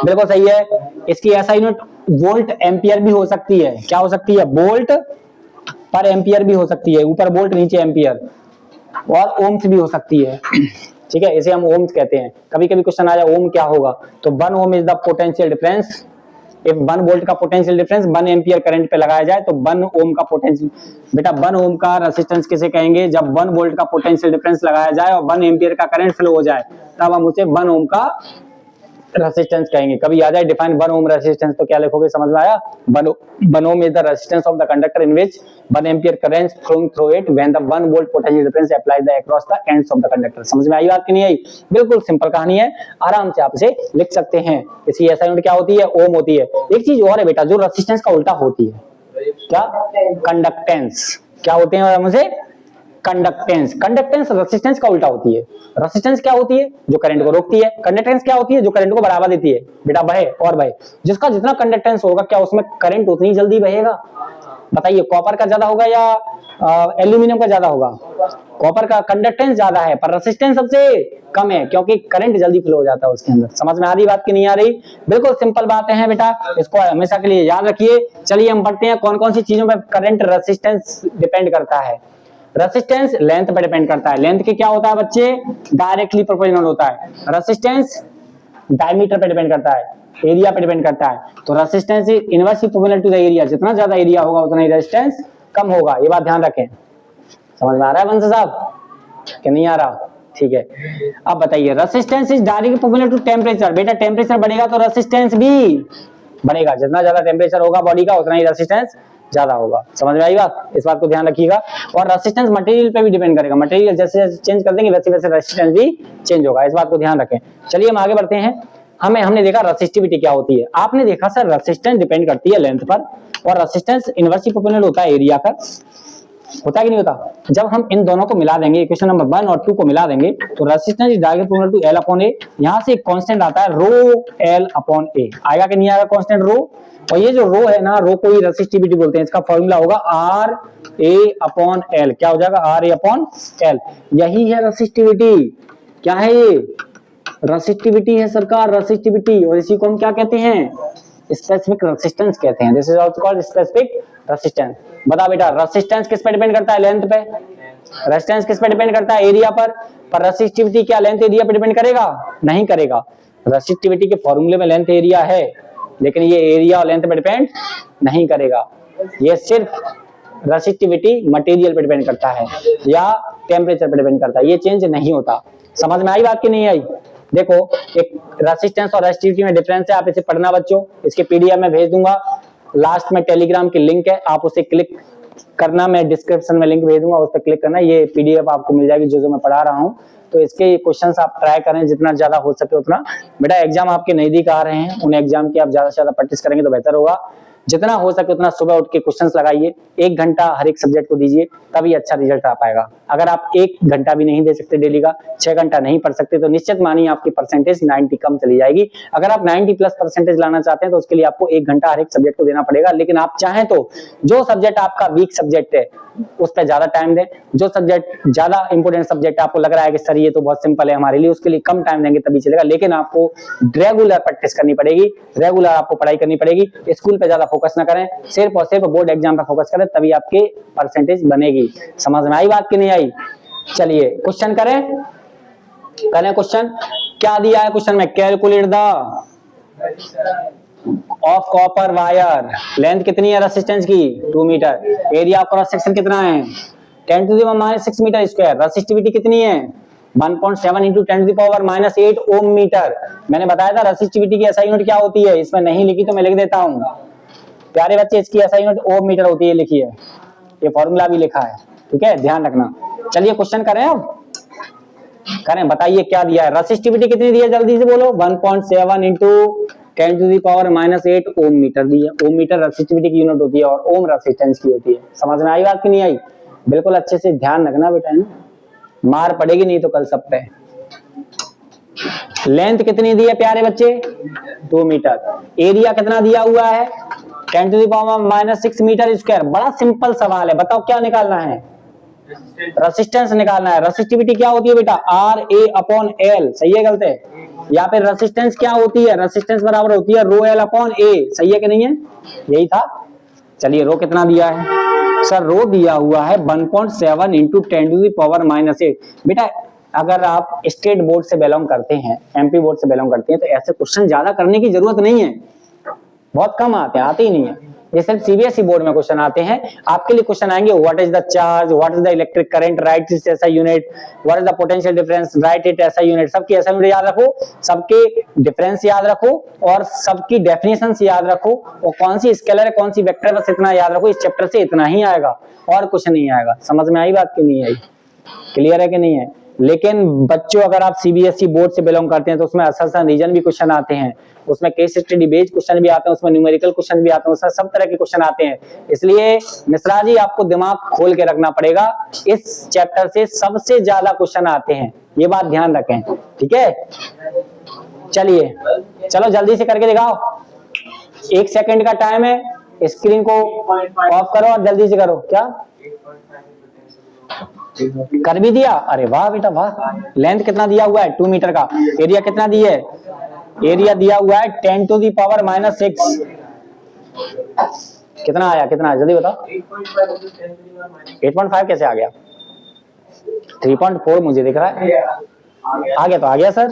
बिल्कुल सही है। इसकी ऐसा यूनिट वोल्ट एम्पियर भी हो सकती है। क्या हो सकती है, वोल्ट पर एम्पियर भी हो सकती है, ऊपर वोल्ट नीचे एम्पियर, और ओम्स भी हो सकती है। ठीक है, इसे हम ओम्स कहते हैं। कभी कभी क्वेश्चन आ जाए ओम क्या होगा, तो 1 ohm is the potential difference. If 1 volt का पोटेंशियल डिफरेंस 1 एम्पियर करंट पे लगाया जाए तो 1 ओम का पोटेंशियल, बेटा 1 ओम का रेजिस्टेंस किसे कहेंगे, जब 1 वोल्ट का पोटेंशियल डिफरेंस लगाया जाए और 1 एम्पियर का करंट फ्लो हो जाए तब हम उसे 1 ओम का रेजिस्टेंस कहेंगे। कभी आ जाए डिफाइन 1 ओम रेजिस्टेंस तो क्या लिखोगे, समझ में आया? 1 ohm is the resistance of the conductor in which 1 ampere current flowing through it when the 1 volt potential difference applied across the ends of the conductor. समझ में आई बात कि नहीं आई? बिल्कुल सिंपल कहानी है, आराम से आप इसे लिख सकते हैं। इसकी एसआई यूनिट क्या होती है, ओम होती है। एक चीज और है बेटा, जो रेजिस्टेंस का उल्टा होती है, क्या? कंडक्टेंस। क्या होते हैं मुझे? कंडक्टेंस। कंडक्टेंस रेजिस्टेंस का उल्टा होती है। रेजिस्टेंस क्या होती है, जो करंट को रोकती है। कंडक्टेंस क्या होती है, जो करंट को बढ़ावा देती है। बेटा बहे और बहे, जिसका जितना कंडक्टेंस होगा क्या उसमें करंट उतनी जल्दी बहेगा? बताइए, कॉपर का ज्यादा होगा या एल्यूमिनियम का ज्यादा होगा? कॉपर का कंडक्टेंस ज्यादा है पर रेजिस्टेंस सबसे कम है, क्योंकि करंट जल्दी फ्लो हो जाता है उसके अंदर। समझ में आ रही बात की नहीं आ रही? बिल्कुल सिंपल बातें हैं बेटा, इसको हमेशा के लिए याद रखिए। चलिए हम पढ़ते हैं कौन कौन सी चीजों पर करंट रेजिस्टेंस डिपेंड करता है। रेजिस्टेंस लेंथ पर डिपेंड करता है। लेंथ के क्या होता है बच्चे, डायरेक्टली प्रोपोर्शनल होता है। रेजिस्टेंस डायमीटर पे डिपेंड करता है, एरिया पे डिपेंड करता है। तो resistance is inversely proportional to the area. जितना ज्यादा एरिया होगा उतना ही रेजिस्टेंस कम होगा, ये बात ध्यान रखें। समझ में आ रहा है वंश साहब कि नहीं आ रहा? ठीक है, अब बताइए, resistance is directly proportional to temperature. बेटा टेम्परेचर बढ़ेगा तो रेजिस्टेंस भी बढ़ेगा। जितना ज्यादा टेम्परेचर होगा बॉडी का उतना ही रेजिस्टेंस ज्यादा होगा। समझ में आई बात? इस बात को ध्यान रखिएगा। और रेजिस्टेंस मटेरियल पे भी डिपेंड करेगा। मटेरियल जैसे जैसे चेंज कर देंगे वैसे वैसे रेजिस्टेंस भी चेंज होगा, इस बात को ध्यान रखें। चलिए हम आगे बढ़ते हैं। हमने देखा रेसिस्टिविटी क्या होती है। आपने देखा सर रेजिस्टेंस डिपेंड करती है लेंथ पर, और रेजिस्टेंस इनवर्सली प्रोपोर्शनल होता है एरिया का। होता है कि नहीं होता? जब हम इन दोनों को मिला देंगे, इक्वेशन नंबर 1 और 2 को मिला देंगे तो resistance is directly proportional to L upon A. यहां से एक कांस्टेंट आता है रो एल अपॉन ए। आएगा कि नहीं आएगा कांस्टेंट रो? और ये जो रो है ना, रो को ही रेसिस्टिविटी बोलते हैं। इसका फॉर्मूला होगा आर ए अपॉन एल। क्या हो जाएगा? R A upon L. यही है रेसिस्टिविटी। क्या है ये? रेसिस्टिविटी है सरकार, रेसिस्टिविटी। और इसी को हम क्या कहते हैं? स्पेसिफिक रेजिस्टेंस कहते हैं। This is also called specific resistance. बता बेटा, रेजिस्टेंस किस पे डिपेंड करता है? लेंथ पे। रेजिस्टेंस किस पे डिपेंड करता है? एरिया पर रेसिस्टिविटी क्या लेंथ एरिया पे डिपेंड करेगा? नहीं करेगा। रेसिस्टिविटी के फॉर्मूले में लेंथ एरिया है, लेकिन ये एरिया और लेंथ पे डिपेंड नहीं करेगा। ये सिर्फ रेसिस्टिविटी मटेरियल पे डिपेंड करता है या टेम्परेचर पे डिपेंड करता है, ये चेंज नहीं होता। समझ में आई बात की नहीं आई? देखो, एक रेसिस्टेंस और रेसिस्टिविटी में डिफरेंस है, आप इसे पढ़ना बच्चों। इसके पीडीएफ में भेज दूंगा, लास्ट में टेलीग्राम की लिंक है, आप उसे क्लिक करना। मैं डिस्क्रिप्शन में लिंक भेज दूंगा, उस पर क्लिक करना, ये पीडीएफ आपको मिल जाएगी जो मैं पढ़ा रहा हूँ। तो इसके क्वेश्चंस आप ट्राई करें जितना ज्यादा हो सके उतना। बेटा एग्जाम आपके नजदीक आ रहे हैं, उन एग्जाम की आप ज्यादा से ज्यादा प्रैक्टिस करेंगे तो बेहतर होगा। जितना हो सके उतना सुबह उठ के क्वेश्चंस लगाइए। 1 घंटा हर एक सब्जेक्ट को दीजिए, तभी अच्छा रिजल्ट आ पाएगा। अगर आप 1 घंटा भी नहीं दे सकते डेली का, 6 घंटा नहीं पढ़ सकते, तो निश्चित मानिए आपकी परसेंटेज 90 कम चली जाएगी। अगर आप 90 प्लस परसेंटेज लाना चाहते हैं तो उसके लिए आपको 1 घंटा हर एक सब्जेक्ट को देना पड़ेगा। लेकिन आप चाहें तो जो सब्जेक्ट आपका वीक सब्जेक्ट है उस पर ज्यादा टाइम दें। जो सब्जेक्ट ज्यादा इंपोर्टेंट सब्जेक्ट आपको लग रहा है कि सर ये तो बहुत सिंपल है हमारे लिए, उसके लिए कम टाइम देंगे तभी चलेगा। लेकिन आपको रेगुलर प्रैक्टिस करनी पड़ेगी, रेगुलर आपको पढ़ाई करनी पड़ेगी। स्कूल पे ज्यादा फोकस ना करें, सिर्फ और सिर्फ बोर्ड एग्जाम पे फोकस करें, तभी आपके परसेंटेज बनेगी। समझ में आई बात की नहीं आई? चलिए क्वेश्चन करें क्वेश्चन। क्या दिया है क्वेश्चन में? Calculate the of copper wire. Length कितनी है रेजिस्टेंस की? 2 मीटर। एरिया क्रॉस सेक्शन कितना है? 10 to the power -6 metre square. Resistivity कितनी है? 1.7 into 10 to the power -8 ohm metre. मैंने बताया था रेजिस्टिविटी की एसआई यूनिट क्या होती है, इसमें नहीं लिखी तो मैं लिख देता हूँ प्यारे बच्चे। इसकी एसआई यूनिट ओम मीटर होती है, लिखी है, ये फॉर्मूला भी लिखा है, ठीक है, ध्यान रखना। चलिए क्वेश्चन करें, अब करें। बताइए क्या दिया है? रेजिस्टिविटी कितनी दी है, जल्दी से बोलो। 1.7 into 10 to the power -8 ohm metre दी है। ओम मीटर रेजिस्टिविटी की यूनिट होती है और ओम रेजिस्टेंस की होती है। समझ में आई बात की नहीं आई? बिल्कुल अच्छे से ध्यान रखना बेटा, है ना, मार पड़ेगी नहीं तो कल सब पे। लेंथ कितनी दी है प्यारे बच्चे? 2 मीटर। एरिया कितना दिया हुआ है? 10 to the power -6 metre square. बड़ा सिंपल सवाल है, बताओ क्या निकालना है? रेजिस्टेंस निकालना है। रेजिस्टिविटी क्या होती है बेटा? R A upon L. सही है गलत है? या फिर रेजिस्टेंस क्या होती है? रेजिस्टेंस बराबर होती है रो एल अपॉन ए। सही है कि नहीं है? यही था। चलिए रो कितना दिया है? सर रो दिया हुआ है 1.7 इंटू 10 टू द पावर -8। बेटा अगर आप स्टेट बोर्ड से बिलोंग करते हैं, एमपी बोर्ड से बिलोंग करते हैं, तो ऐसे क्वेश्चन ज्यादा करने की जरूरत नहीं है, बहुत कम आते हैं, आते ही नहीं है। ये सिर्फ सीबीएसई बोर्ड में क्वेश्चन आते हैं। आपके लिए क्वेश्चन आएंगे, what is the charge, what is the electric current, write it SI unit, what is the potential difference, write it SI unit. सबकी ऐसा यूनिट याद रखो, सबके डिफरेंस याद रखो और सबकी डेफिनेशन याद रखो, और कौन सी स्केलर है कौन सी वेक्टर, बस इतना याद रखो। इस चैप्टर से इतना ही आएगा और कुछ नहीं आएगा। समझ में आई बात कि नहीं आई? क्लियर है कि नहीं है? लेकिन बच्चों, अगर आप सीबीएसई बोर्ड से बिलोंग करते हैं तो उसमें असरसन रीजन भी क्वेश्चन आते हैं, उसमें केस स्टडी बेस्ड क्वेश्चन भी आते हैं, उसमें न्यूमेरिकल क्वेश्चन भी आते हैं, उसमें सब तरह के क्वेश्चन आते हैं। इसलिए मिश्रा जी आपको दिमाग खोल के रखना पड़ेगा, इस चैप्टर से सबसे ज्यादा क्वेश्चन आते हैं, ये बात ध्यान रखें, ठीक है? चलिए चलो जल्दी से करके दिखाओ, 1 सेकंड का टाइम है, स्क्रीन को ऑफ करो और जल्दी से करो। क्या कर भी दिया? अरे वाह बेटा वाह। लेंथ कितना दिया हुआ है? 2 मीटर का। एरिया कितना दिया है? एरिया दिया हुआ है 10 टू दी पावर -6। कितना आया? कितना जल्दी बताओ। 8.5 कैसे आ गया? 3.4 मुझे दिख रहा है। आ गया तो आ गया सर,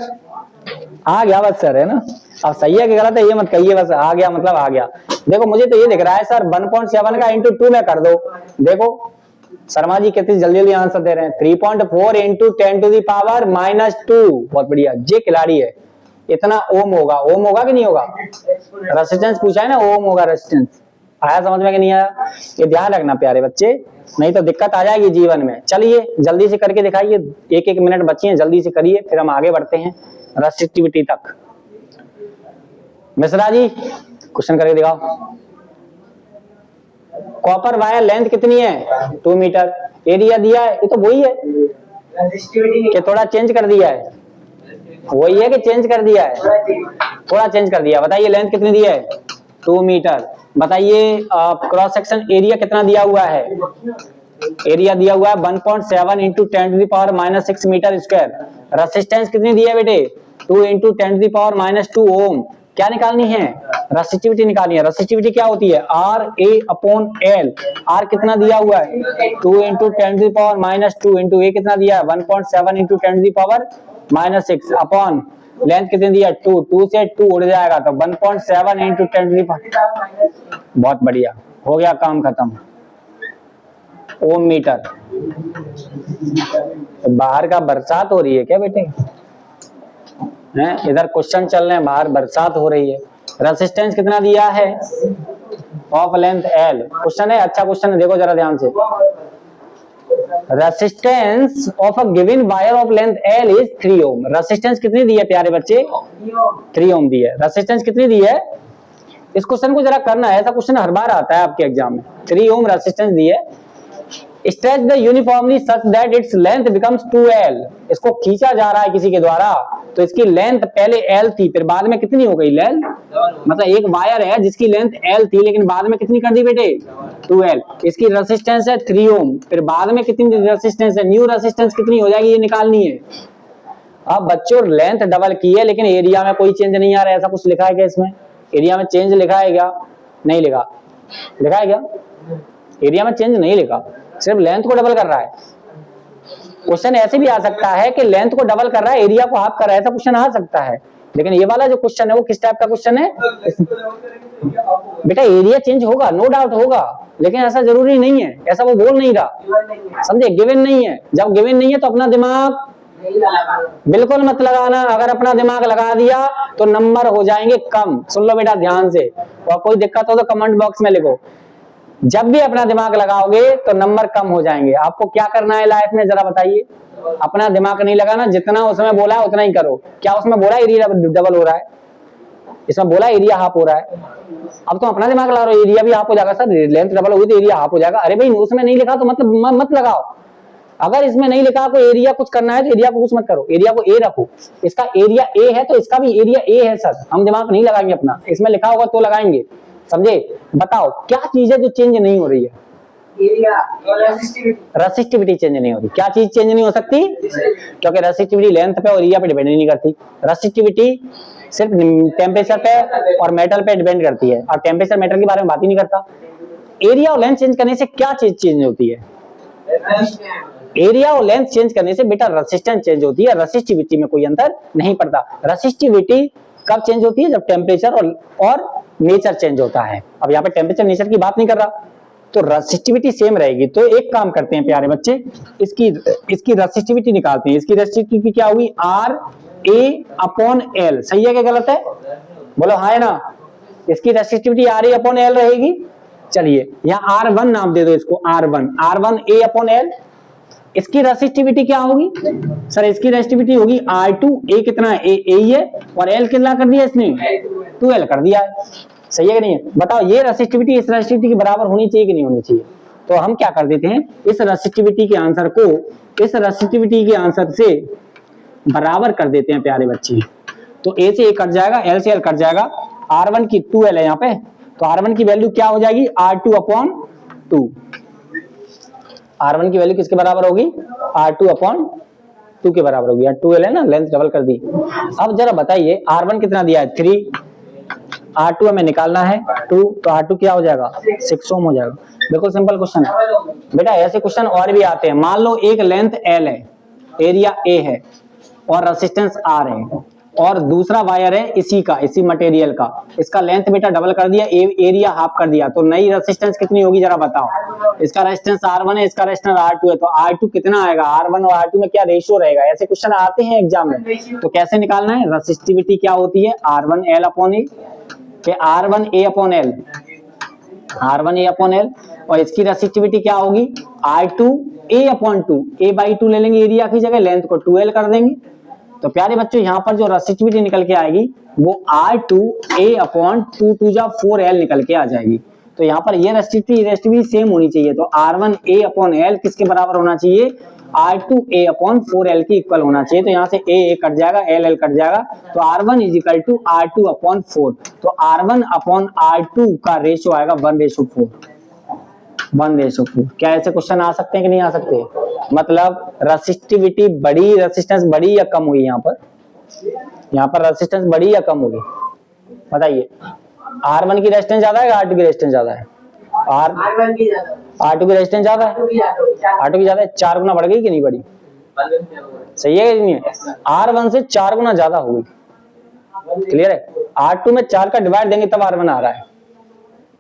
आ गया बस सर, है ना? अब सही है कि गलत है ये मत कहिए, बस आ गया मतलब आ गया। देखो मुझे तो ये दिख रहा है सर 1.7 का इंटू 2 में कर दो। देखो शर्मा जी कितनी जल्दी जल्दी आंसर दे रहे हैं। 3.4 इंटू 10 टू दी पावर -2। बहुत बढ़िया, जे खिलाड़ी है। इतना ओम होगा, ओम होगा कि नहीं होगा? रेजिस्टेंस पूछा है ना, ओम होगा रेजिस्टेंस। आया समझ में कि नहीं आया? ये ध्यान रखना प्यारे बच्चे, नहीं तो दिक्कत आ जाएगी जीवन में। चलिए जल्दी से करके दिखाइए, 1-1 मिनट बचे हैं, जल्दी से करिए, फिर हम आगे बढ़ते हैं रेसिस्टिविटी तक। मिश्रा जी क्वेश्चन करके दिखाओ। कॉपर वायर लेंथ कितनी है? 2 मीटर। एरिया दिया है, ये तो वही है कि थोड़ा चेंज कर दिया है? वही है कि चेंज कर दिया है? थोड़ा चेंज कर दिया। बताइए लेंथ कितनी दी है? 2 मीटर। बताइए क्रॉस सेक्शन एरिया कितना दिया हुआ है? एरिया दिया हुआ है 1.7 into 10 to the power -6 metre square. Resistance कितनी दी है बेटे? 2 into 10 to the power -2 ohm. क्या निकालनी है? रेसिस्टिविटी निकालनी है। रेसिस्टिविटी क्या होती है? RA/L। R कितना दिया हुआ है? 2 into 10 to the power -2 into A कितना दिया है? 1.7 into 10 to the power -6 upon length कितनी दिया? 2 से 2 उड़ जाएगा तो 1.7 इंटू 10 टू दी पावर। बहुत बढ़िया, हो गया काम खत्म। ओम मीटर। बाहर का बरसात हो रही है क्या बेटे? इधर क्वेश्चन चल रहे हैं, बाहर बरसात हो रही है। रेसिस्टेंस कितना दिया है? Of length L। क्वेश्चन है, अच्छा क्वेश्चन है, देखो जरा ध्यान से। Resistance of a given wire of length L is 3 ohm. Resistance कितनी दी है प्यारे बच्चे? 3 ओम दी है। रेसिस्टेंस कितनी दी है? इस क्वेश्चन को जरा करना है, ऐसा क्वेश्चन हर बार आता है आपके एग्जाम में। 3 ओम रेसिस्टेंस दी है। Stretch the uniformly such that its length becomes 2L। इसको खींचा जा रहा है किसी के द्वारा, तो इसकी लेंथ पहले L थी, फिर बाद में कितनी हो गई? L। मतलब एक वायर है जिसकी लेंथ L थी, लेकिन बाद में कितनी कर दी बेटे? 2L। इसकी रेसिस्टेंस है 3 ओम, फिर बाद में कितनी रेसिस्टेंस है? न्यू रेसिस्टेंस कितनी हो जाएगी, ये निकालनी है। अब बच्चों लेंथ डबल की है, लेकिन एरिया में कोई चेंज नहीं आ रहा है। ऐसा कुछ लिखा है क्या इसमें? एरिया में चेंज लिखा है क्या? नहीं लिखा। लिखा है क्या? एरिया में चेंज नहीं लिखा, सिर्फ लेंथ को डबल कर रहा है। क्वेश्चन ऐसे भी आ सकता है कि लेंथ को डबल कर रहा है, एरिया को हाफ कर रहा है, ऐसा क्वेश्चन आ सकता है। लेकिन ये वाला जो क्वेश्चन है वो किस टाइप का क्वेश्चन है? बेटा एरिया चेंज होगा, नो डाउट होगा, लेकिन ऐसा जरूरी नहीं है, ऐसा वो बोल नहीं रहा। समझे? गिवन नहीं है। जब गिवन नहीं है तो अपना दिमाग बिल्कुल मत लगाना। अगर अपना दिमाग लगा दिया तो नंबर हो जाएंगे कम। सुन लो बेटा ध्यान से, और कोई दिक्कत हो तो कमेंट बॉक्स में लिखो। जब भी अपना दिमाग लगाओगे तो नंबर कम हो जाएंगे। आपको क्या करना है लाइफ में जरा बताइए? अपना दिमाग नहीं लगाना, जितना उसमें बोला है उतना ही करो। क्या उसमें बोला एरिया डबल हो रहा है? इसमें बोला एरिया हाफ हो रहा है। अब तो अपना दिमाग लगा रहे हो, एरिया भी हाफ हो जाएगा सर, लेंथ डबल हुई तो एरिया हाफ हो जाएगा। अरे भाई उसमें नहीं लिखा तो मतलब मत लगाओ। अगर इसमें नहीं लिखा आपको एरिया कुछ करना है तो एरिया को कुछ मत करो, एरिया को ए रखो। इसका एरिया ए है तो इसका भी एरिया ए है सर। हम दिमाग नहीं लगाएंगे अपना, इसमें लिखा होगा तो लगाएंगे। समझे? बताओ क्या चीज है जो चेंज नहीं हो रही है? एरिया और रेसिस्टिविटी चेंज नहीं हो रही। क्या चीज चेंज नहीं हो सकती? क्योंकि रेसिस्टिविटी लेंथ पे और एरिया पे डिपेंड नहीं करती। रेसिस्टिविटी सिर्फ टेम्परेचर पे और मेटल पे डिपेंड करती है, और टेम्परेचर मेटल के बारे में बात ही नहीं करता। एरिया और लेंथ चेंज करने से क्या चीज चेंज होती है? एरिया और लेंथ चेंज करने से बेटा रेसिस्टेंस चेंज होती है, रेसिस्टिविटी में कोई अंतर नहीं पड़ता। रेसिस्टिविटी कब चेंज होती है? जब टेम्परेचर और नेचर चेंज होता है। अब यहाँ पे टेम्परेचर नेचर की बात नहीं कर रहा, तो रेसिस्टिविटी सेम रहेगी। तो एक काम करते हैं प्यारे बच्चे, इसकी रेसिस्टिविटी निकालते हैं। इसकी रेसिस्टिविटी क्या होगी? R A upon L. सही है क्या गलत है? बोलो हाँ है ना। इसकी resistivity R A upon L रहेगी। चलिए यहाँ R1 नाम दे दो इसको, R1 ए अपॉन एल। इसकी रेसिस्टिविटी क्या होगी सर? इसकी रेसिस्टिविटी होगी R2, ए कितना है? ए ही है, और एल कितना कर दिया इसने? 2L कर दिया है। सही है कि नहीं है? बताओ ये रेसिस्टिविटी इस रेसिस्टिविटी के बराबर होनी चाहिए कि नहीं होनी चाहिए? तो हम क्या कर देते हैं, इस रेसिस्टिविटी के आंसर को इस रेसिस्टिविटी के आंसर से बराबर कर देते हैं प्यारे बच्चे। तो ए से ए कट जाएगा, एल से एल कट जाएगा, R1 की 2L है यहाँ पे, तो R1 की वैल्यू क्या हो जाएगी? R2 upon 2। R1 की वैल्यू किसके बराबर होगी? R2 अपॉन 2 के बराबर होगी। 2L है ना, लेंथ डबल कर दी। अब जरा बताइए R1 कितना दिया है? 3, R2 हमें निकालना है 2, तो R2 क्या हो जाएगा? 6 ओम हो जाएगा। बिल्कुल सिंपल क्वेश्चन है बेटा। ऐसे क्वेश्चन और भी आते हैं। मान लो एक लेंथ L है, एरिया A है और रेसिस्टेंस R है, और दूसरा वायर है इसी मटेरियल का, इसका लेंथ बेटा डबल कर दिया, एरिया हाफ कर दिया, तो नई रेसिस्टेंस कितनी होगी जरा बताओ? इसका रेसिस्टेंस R1 है, इसका रेसिस्टेंस R2 है, तो R2 कितना आएगा? R1 और R2 में क्या रेशियो रहेगा? ऐसे क्वेश्चन आते हैं एग्जाम में, तो कैसे निकालना है? रेसिस्टिविटी क्या होती है? R1 L upon A, R1 A upon L, R1 A upon L, और इसकी रेसिस्टिविटी क्या होगी? R2 A upon 2, A by 2 ले लेंगे एरिया की जगह, लेंथ को 2L कर देंगे। तो प्यारे बच्चों यहाँ पर जो रेसिस्टिविटी निकल के आएगी वो R2 A अपॉन 2 2 जा 4L निकल के आ जाएगी। तो यहाँ पर ये रेसिस्टिविटी सेम होनी चाहिए, तो R1 A अपॉन एल किसके बराबर होना चाहिए? R2 A अपॉन 4L के इक्वल होना चाहिए। तो यहाँ से A कट जाएगा, L कट जाएगा, तो R1 is equal to R2 upon 4। तो R1 अपॉन R2 का रेशियो आएगा 1:4, 1:4। क्या ऐसे क्वेश्चन आ सकते हैं कि नहीं आ सकते? मतलब रेसिस्टिविटी बढ़ी, रेसिस्टेंस बढ़ी या कम हुई? यहाँ पर रेसिस्टेंस बढ़ी या कम हुई? बताइए। R1 की रेजिस्टेंस ज्यादा है, R2 की रेजिस्टेंस ज्यादा है? R1 की ज्यादा, R2 की रेजिस्टेंस ज्यादा है, R2 की ज्यादा है। 4 गुना बढ़ गई कि नहीं बढ़ी? सही है कि नहीं है? R1 से 4 गुना ज्यादा हो गई। क्लियर है? R2 में 4 का डिवाइड देंगे तब R1 आ रहा है,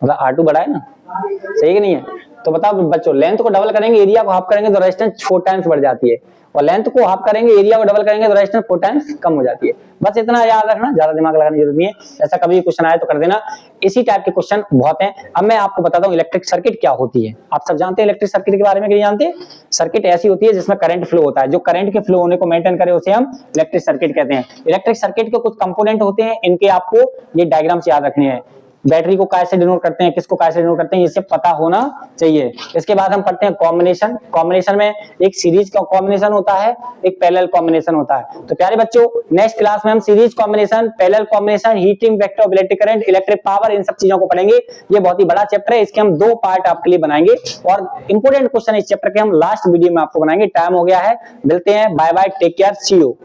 मतलब R2 बड़ा है ना। सही कि नहीं है? तो बताओ बच्चों, लेंथ को डबल करेंगे, एरिया को हाफ करेंगे तो रेजिस्टेंस 4 टाइम्स बढ़ जाती है, और लेंथ को हाफ करेंगे, एरिया को डबल करेंगे तो रेजिस्टेंस 4 टाइम्स कम हो जाती है। बस इतना याद रखना, ज्यादा दिमाग लगाने की जरूरत नहीं है। ऐसा कभी क्वेश्चन आए तो कर देना। इसी टाइप के क्वेश्चन बहुत हैं। अब मैं आपको बताता हूँ इलेक्ट्रिक सर्किट क्या होती है। आप सब जानते हैं इलेक्ट्रिक सर्किट के बारे में? नहीं जानते? सर्किट ऐसी होती है जिसमें करंट फ्लो होता है, जो करंट के फ्लो होने को मेंटेन करे उसे हम इलेक्ट्रिक सर्किट कहते हैं। इलेक्ट्रिक सर्किट के कुछ कंपोनेंट होते हैं, इनके आपको ये डायग्राम्स याद रखने हैं। बैटरी को कैसे डिनोट करते हैं, किसको कैसे डिनोट करते हैं, ये सब पता होना चाहिए। इसके बाद हम पढ़ते हैं कॉम्बिनेशन। कॉम्बिनेशन में एक सीरीज का कॉम्बिनेशन होता है, एक पैरेलल कॉम्बिनेशन होता है। तो प्यारे बच्चों, नेक्स्ट क्लास में हम series combination, parallel combination, heating vector of electric current, electric power, इन सब चीजों को पढ़ेंगे। ये बहुत ही बड़ा चैप्टर है, इसके हम 2 पार्ट आपके लिए बनाएंगे, और इंपोर्टेंट क्वेश्चन इस चैप्टर के हम लास्ट वीडियो में आपको बनाएंगे। टाइम हो गया है, मिलते हैं, bye bye, take care, see you.